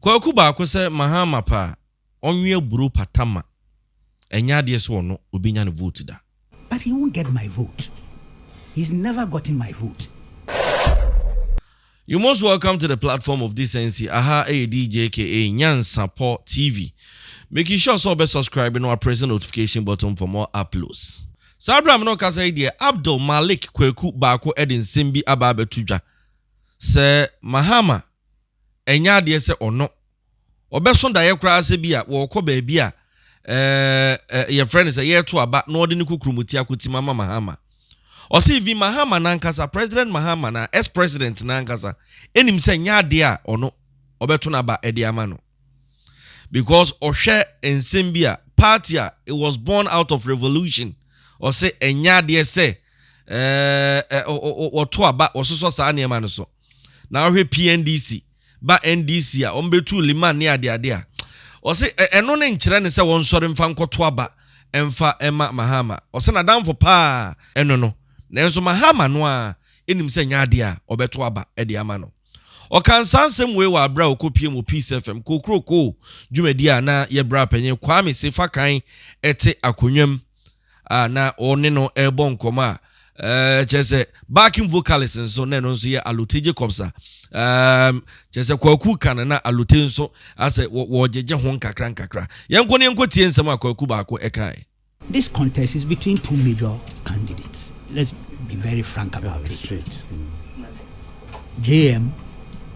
Kwaku Baako say Mahama pa onwe buru patama. Enya de so no obinya ne vote da. But he won't get my vote. He's never gotten my vote. You most welcome to the platform of Decency. Aha Djka Nyansapo TV. Making sure so be subscribing or press the notification button for more uploads. Sabra no kasa idea Abdul Malik Kwaku Baako edin simbi ababe tuja. Se Mahama enya de se ono. Obeson da ye kra se bia wo kɔ baabi a your friend say ye to aba no de ne kukrumuti akoti mama Mahama. Osi vi Mahama nankasa President Mahama na ex-president nankasa enim se nya de a ono obeto na ba ede ama no. Because Oshe ensem bia party a it was born out of revolution. Or say enya de se o to aba ososo sa na ema no so. Na hwe PNDC ba NDC a ombetu liman ne ade a o se eno ne nkyere ne se won sori mfa nkoto aba emfa ema Mahama o se na damfo pa eno no nenso Mahama no a enim se nya ade a obeto aba ede ama no o kan sansem we wa bra okopie mo Peace FM kokroko dwumadi a na ye bra panyin Kwame Sefa kan ete akonwam na one no ebo nkoma chese backing vocalist nso na no nso ye Alote Jacobsa chese Kwaku kan na Alote nso ase wo jeje ho nkakra yenko ne yenko tie nsem Kwaku Baako ekai. This contest is between two major candidates. Let's be very frank about it. Straight. JM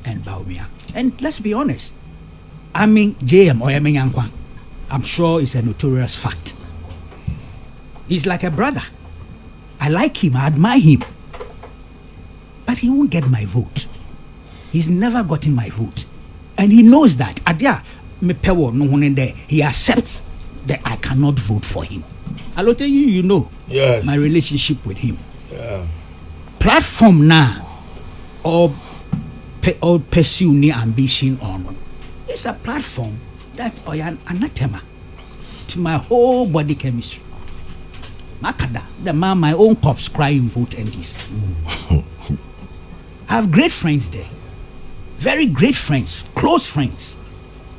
and Baumia. And let's be honest. I mean JM or Yankwan. I'm sure it's a notorious fact. He's like a brother. I like him, I admire him. But he won't get my vote. He's never gotten my vote. And he knows that. Adia me pewo no one there. He accepts that I cannot vote for him. I'll tell you, you know my relationship with him. Yeah. Platform now or pursue any ambition on. It's a platform that I am anathema to my whole body chemistry. Makada, the man, my own cops crying vote NDC. I have great friends there. Very great friends, close friends.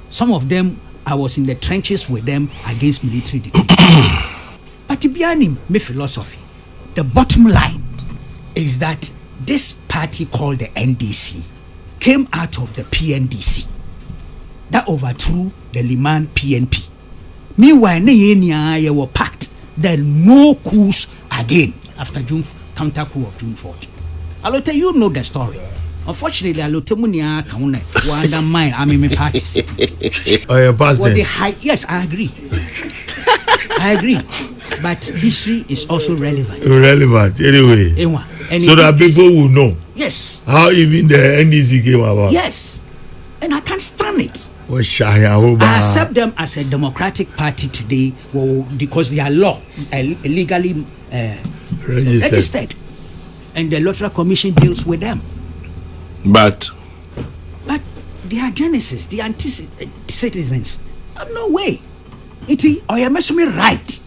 Some of them, I was in the trenches with them against military dictatorship. But to be honest, my philosophy, the bottom line is that this party called the NDC came out of the PNDC that overthrew the Liman PNP. Meanwhile, they were packed. Then no coups again after counter coup of June 4th. Alote, you know the story. Unfortunately, Alote Munia can undermine Army parties. Oh, yeah, past yes, I agree. I agree. But history is also relevant. Relevant, anyway. So that people will know. Yes. How even the NDC came about. Yes. And I can't stand it. I accept them as a democratic party today because they are legally registered. And the Electoral Commission deals with them. But their genesis, the citizens, no way. I am right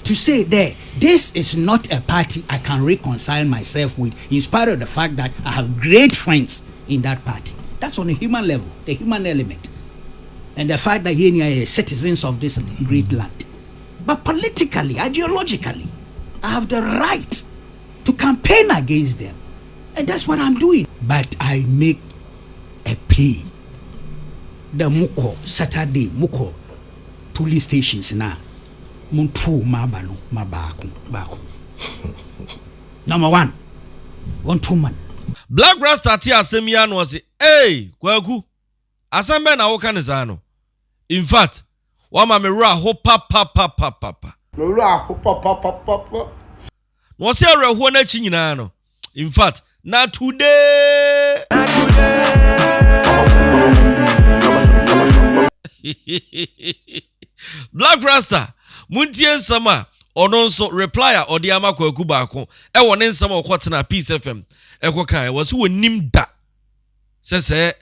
to say that this is not a party I can reconcile myself with, in spite of the fact that I have great friends in that party. That's on a human level, the human element. And the fact that here are citizens of this great land. But politically, ideologically, I have the right to campaign against them. And that's what I'm doing. But I make a plea. The Muko, Saturday, Muko, police stations now. Muntu mabano, Baako. Number one 2 man. Blak Rasta tia semia no say, "Hey, Kwaku, asambe na wo kanizano. In fact, wama mewura ho papa. Mewura ho papa. No say reho na chi nyina no. In fact, na today. Blak Rasta, muntie nsama ono nso replyer odi ama Kwaku Baako e wone nsama okotena Peace FM eko kan wo se wonim da sese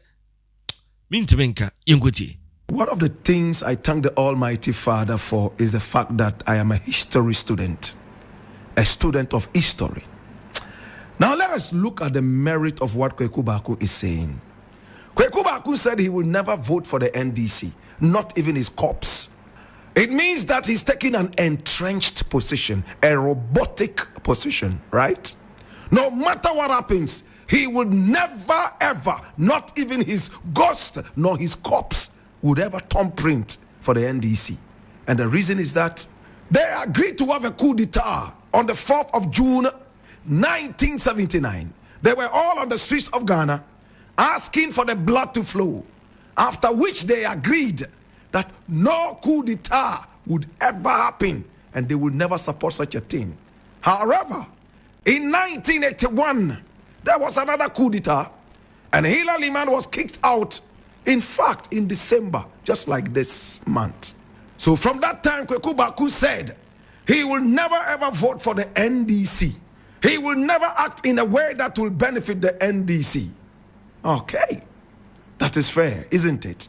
mintimenka yengotie. One of the things I thank the Almighty Father for is the fact that I am a history student, a student of history. Now let us look at the merit of what Kwaku Baako is saying. Kwaku Baako Baako said he will never vote for the NDC, not even his corpse. It means that he's taking an entrenched position, a robotic position, right? No matter what happens, he would never ever, not even his ghost nor his corpse, would ever thumbprint for the NDC. And the reason is that they agreed to have a coup d'etat on the 4th of June 1979. They were all on the streets of Ghana asking for the blood to flow, after which they agreed that no coup d'etat would ever happen and they would never support such a thing. However, in 1981, there was another coup d'etat and Hilary Man was kicked out, in fact, in December, just like this month. So from that time, Kwaku Baako said he will never ever vote for the NDC. He will never act in a way that will benefit the NDC. Okay, that is fair, isn't it?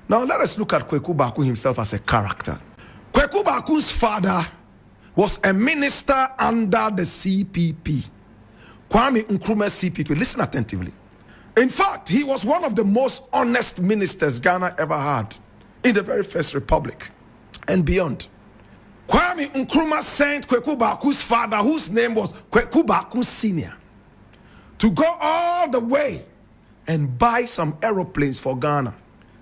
Now let us look at Kwaku Baako himself as a character. Kwaku Baako's father was a minister under the CPP. Kwame Nkrumah's CPP. Listen attentively. In fact, he was one of the most honest ministers Ghana ever had in the very first republic and beyond. Kwame Nkrumah sent Kwaku Baako's father, whose name was Kwaku Baako Sr., to go all the way and buy some aeroplanes for Ghana.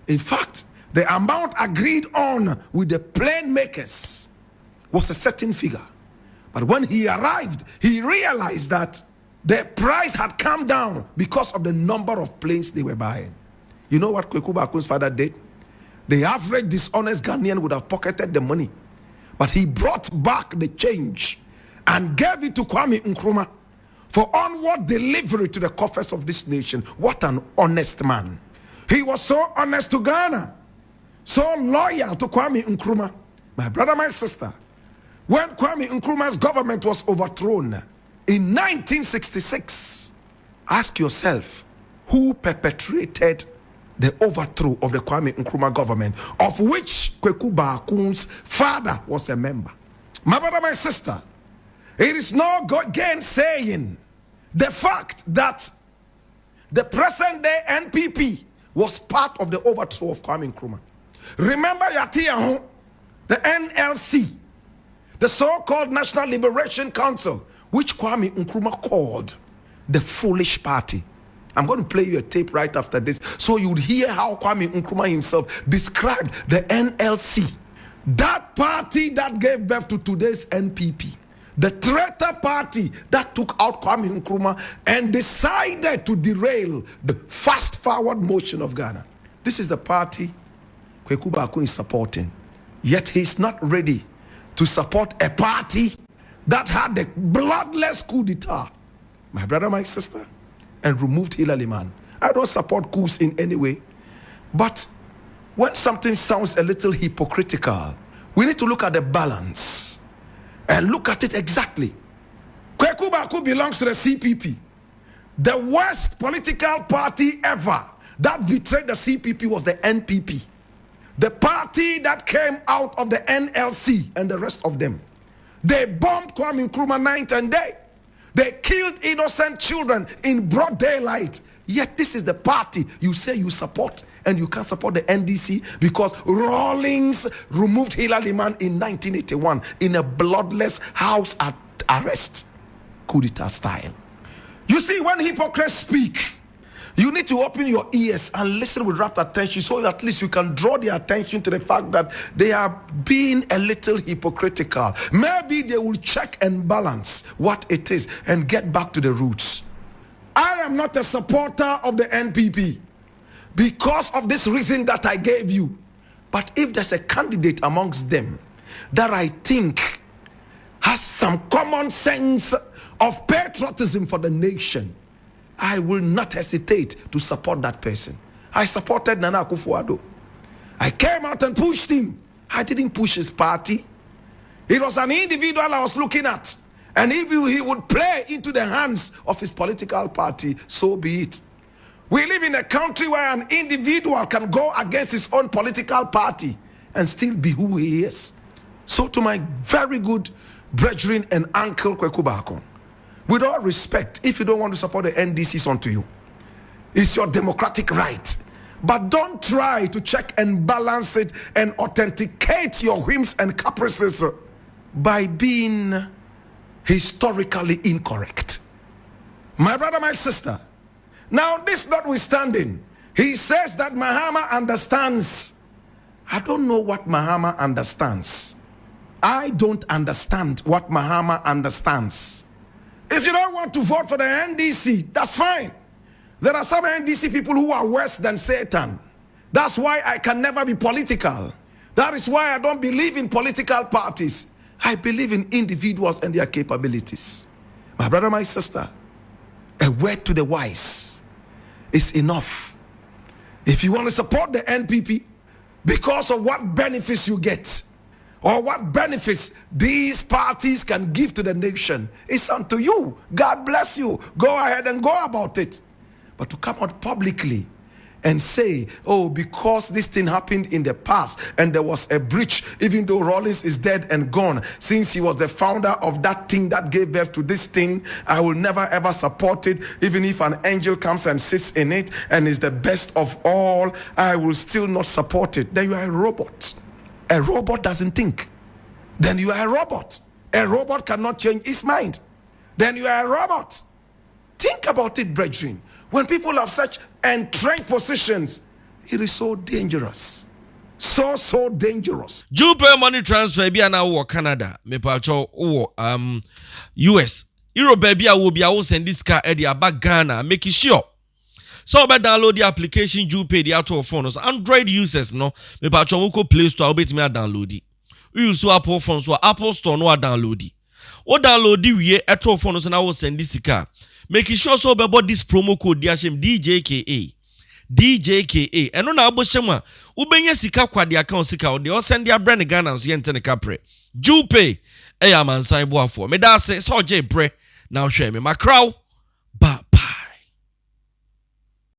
In fact, the amount agreed on with the plane makers was a certain figure. But when he arrived, he realized that the price had come down because of the number of planes they were buying. You know what Kwaku Baako's father did? The average dishonest Ghanaian would have pocketed the money. But he brought back the change and gave it to Kwame Nkrumah for onward delivery to the coffers of this nation. What an honest man. He was so honest to Ghana, so loyal to Kwame Nkrumah. My brother, my sister, when Kwame Nkrumah's government was overthrown in 1966, ask yourself, who perpetrated the overthrow of the Kwame Nkrumah government, of which Kwaku Baako's father was a member? My brother, my sister, it is no gainsaying the fact that the present-day NPP was part of the overthrow of Kwame Nkrumah. Remember Yatiaho, the NLC, the so-called National Liberation Council, which Kwame Nkrumah called the foolish party. I'm going to play you a tape right after this so you would hear how Kwame Nkrumah himself described the NLC, that party that gave birth to today's NPP, the traitor party that took out Kwame Nkrumah and decided to derail the fast-forward motion of Ghana. This is the party Kwaku Baako is supporting. Yet he's not ready to support a party that had the bloodless coup d'etat, my brother, my sister, and removed Hilary Man. I don't support coups in any way. But when something sounds a little hypocritical, we need to look at the balance and look at it exactly. Kwaku Baako belongs to the CPP. The worst political party ever that betrayed the CPP was the NPP. The party that came out of the NLC and the rest of them. They bombed Kwame Nkrumah night and day. They killed innocent children in broad daylight. Yet this is the party you say you support, and you can't support the NDC because Rawlings removed Hilary Man in 1981 in a bloodless house arrest, coup d'etat style. You see, when hypocrites speak, you need to open your ears and listen with rapt attention so at least you can draw their attention to the fact that they are being a little hypocritical. Maybe they will check and balance what it is and get back to the roots. I am not a supporter of the NPP because of this reason that I gave you. But if there's a candidate amongst them that I think has some common sense of patriotism for the nation, I will not hesitate to support that person. I supported Nana Akufo-Addo. I came out and pushed him. I didn't push his party. It was an individual I was looking at. And if he would play into the hands of his political party, so be it. We live in a country where an individual can go against his own political party and still be who he is. So to my very good brethren and uncle Kwaku Baako, with all respect, if you don't want to support the NDC, it's on to you. It's your democratic right. But don't try to check and balance it and authenticate your whims and caprices by being historically incorrect. My brother, my sister, now this notwithstanding, he says that Mahama understands. I don't know what Mahama understands. I don't understand what Mahama understands. If you don't want to vote for the NDC, that's fine. There are some NDC people who are worse than Satan. That's why I can never be political. That is why I don't believe in political parties. I believe in individuals and their capabilities. My brother, my sister, a word to the wise is enough. If you want to support the NPP because of what benefits you get, or what benefits these parties can give to the nation, it's unto you. God bless you. Go ahead and go about it. But to come out publicly and say, oh, because this thing happened in the past and there was a breach, even though Rawlings is dead and gone, since he was the founder of that thing that gave birth to this thing, I will never ever support it. Even if an angel comes and sits in it and is the best of all, I will still not support it. Then you are a robot. A robot doesn't think. Then you are a robot. A robot cannot change his mind. Then you are a robot. Think about it, brethren. When people have such entrenched positions, it is so dangerous. So dangerous. Jupe money transfer bi na wo Canada, me pacho wo US. Euro baby will be a send this car e aba Ghana, make sure. So be download the application Jupe the out of phones. Android users no, me pacho wo ko Play Store obet me download it. You use Apple phones so Apple Store no download it. O download it we at of phones na wo send this car. Make sure so be about this promo code Djka. DJKA. And on abo shema ubenye sika kwa di account sika o de send dia brand Ghana so yente ne kapre. Jupe e ya mansan bo afo. Me da se so je bre na hwe me makraw ba